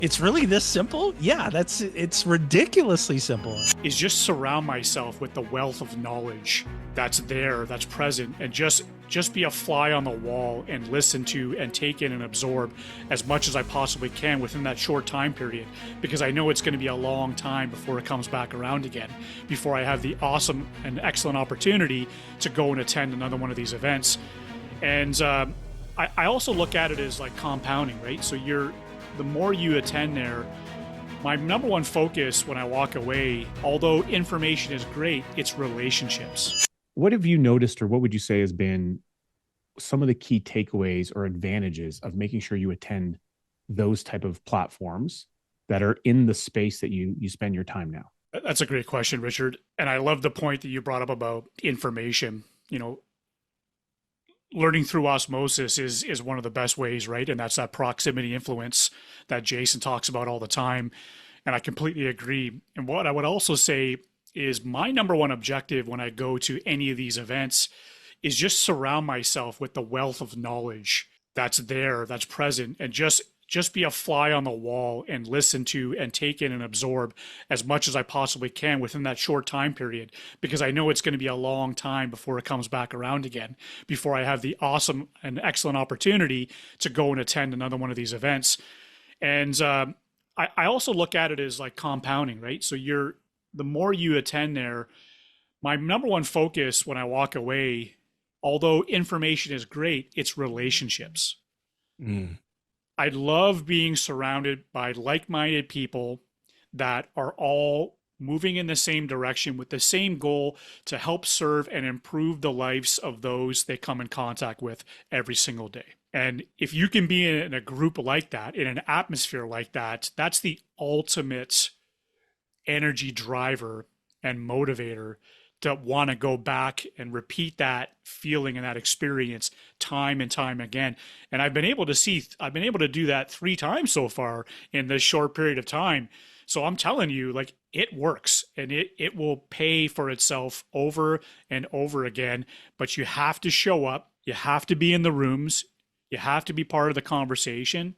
It's really this simple? Yeah, it's ridiculously simple. Is just surround myself with the wealth of knowledge that's there, that's present, and just be a fly on the wall and listen to and take in and absorb as much as I possibly can within that short time period, because I know it's going to be a long time before it comes back around again, before I have the awesome and excellent opportunity to go and attend another one of these events. And I also look at it as like compounding, right? So the more you attend there, my number one focus when I walk away, although information is great, it's relationships. What have you noticed, or what would you say has been some of the key takeaways or advantages of making sure you attend those type of platforms that are in the space that you spend your time now? That's a great question, Richard. And I love the point that you brought up about information. Learning through osmosis is one of the best ways, right? And that's that proximity influence that Jason talks about all the time. And I completely agree. And what I would also say is my number one objective when I go to any of these events is just surround myself with the wealth of knowledge that's there, that's present, and just be a fly on the wall and listen to and take in and absorb as much as I possibly can within that short time period, because I know it's going to be a long time before it comes back around again, before I have the awesome and excellent opportunity to go and attend another one of these events. And I also look at it as like compounding, right? So the more you attend there, my number one focus when I walk away, although information is great, it's relationships. Mm. I love being surrounded by like-minded people that are all moving in the same direction with the same goal to help serve and improve the lives of those they come in contact with every single day. And if you can be in a group like that, in an atmosphere like that, that's the ultimate energy driver and motivator to want to go back and repeat that feeling and that experience time and time again. And I've been able to do that 3 times so far in this short period of time. So I'm telling you, like, it works, and it will pay for itself over and over again. But you have to show up, you have to be in the rooms, you have to be part of the conversation,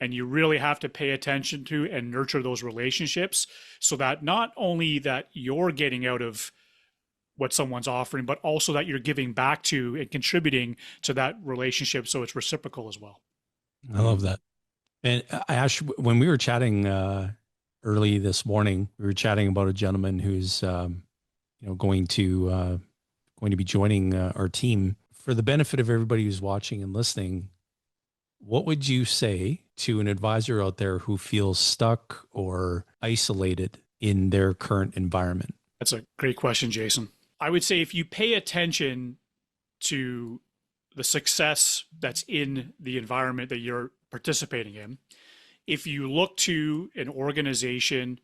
and you really have to pay attention to and nurture those relationships, so that not only that you're getting out of what someone's offering, but also that you're giving back to and contributing to that relationship, so it's reciprocal as well. I love that. And Ash, when we were chatting early this morning, we were chatting about a gentleman who's going to be joining our team. For the benefit of everybody who's watching and listening, what would you say to an advisor out there who feels stuck or isolated in their current environment? That's a great question, Jason. I would say if you pay attention to the success that's in the environment that you're participating in, if you look to an organization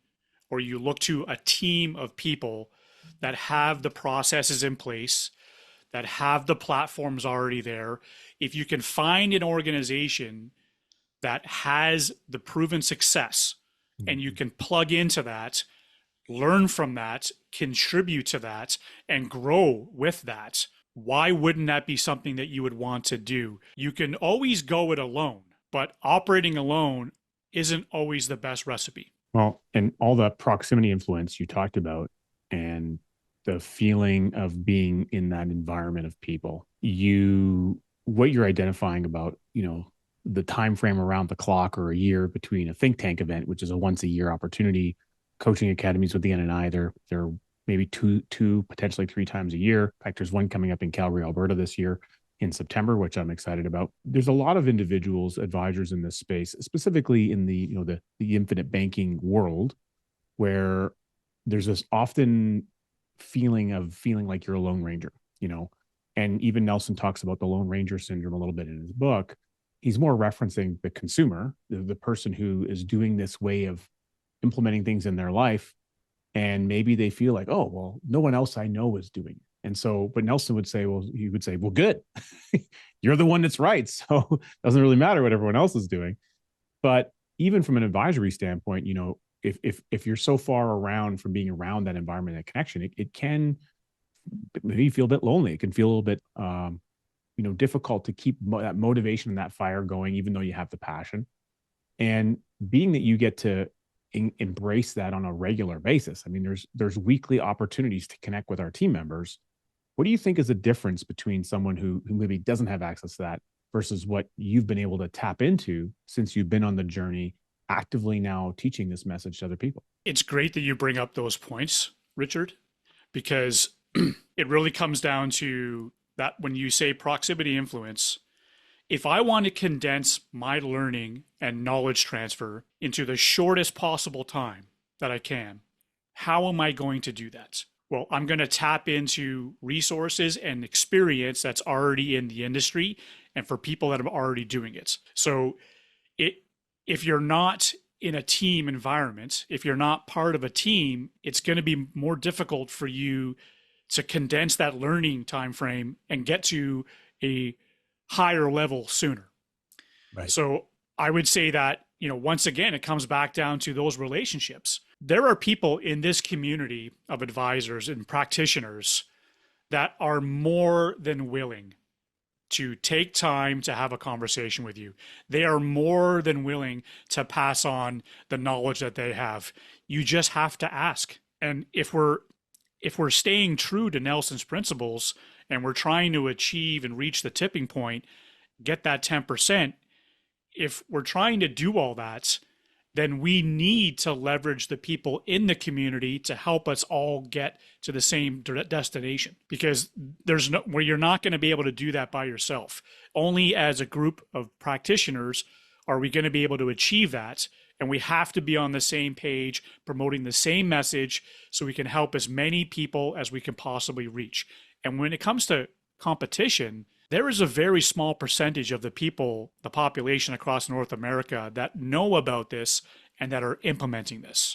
or you look to a team of people that have the processes in place, that have the platforms already there, if you can find an organization that has the proven success and you can plug into that, learn from that, contribute to that, and grow with that, why wouldn't that be something that you would want to do? You can always go it alone, but operating alone isn't always the best recipe. Well, and all the proximity influence you talked about and the feeling of being in that environment of people, what you're identifying about, the time frame around the clock or a year between a think tank event, which is a once a year opportunity, coaching academies with the NNI, they're maybe two, potentially 3 times a year. In fact, there's one coming up in Calgary, Alberta this year in September, which I'm excited about. There's a lot of individuals, advisors in this space, specifically in the infinite banking world, where there's this often feeling like you're a lone ranger, and even Nelson talks about the Lone Ranger syndrome a little bit in his book. He's more referencing the consumer, the person who is doing this way of implementing things in their life, and maybe they feel like, oh, well, no one else I know is doing it. And so, but Nelson would say, well, good, you're the one that's right, so it doesn't really matter what everyone else is doing. But even from an advisory standpoint, if you're so far around from being around that environment and connection, it can maybe feel a bit lonely. It can feel a little bit difficult to keep that motivation and that fire going, even though you have the passion. And being that you get to embrace that on a regular basis, I mean, there's weekly opportunities to connect with our team members. What do you think is the difference between someone who maybe doesn't have access to that versus what you've been able to tap into since you've been on the journey, actively now teaching this message to other people? It's great that you bring up those points, Richard, because it really comes down to that when you say proximity influence, if I want to condense my learning and knowledge transfer into the shortest possible time that I can, how am I going to do that? Well, I'm going to tap into resources and experience that's already in the industry and for people that are already doing it. So it, if you're not in a team environment, if you're not part of a team, it's going to be more difficult for you to condense that learning time frame and get to a higher level sooner. Right. So I would say that, once again, it comes back down to those relationships. There are people in this community of advisors and practitioners that are more than willing to take time to have a conversation with you. They are more than willing to pass on the knowledge that they have. You just have to ask. And if we're staying true to Nelson's principles and we're trying to achieve and reach the tipping point, get that 10%, if we're trying to do all that, then we need to leverage the people in the community to help us all get to the same destination, because you're not going to be able to do that by yourself. Only as a group of practitioners are we going to be able to achieve that. And we have to be on the same page, promoting the same message so we can help as many people as we can possibly reach. And when it comes to competition, there is a very small percentage of the people, the population across North America, that know about this and that are implementing this.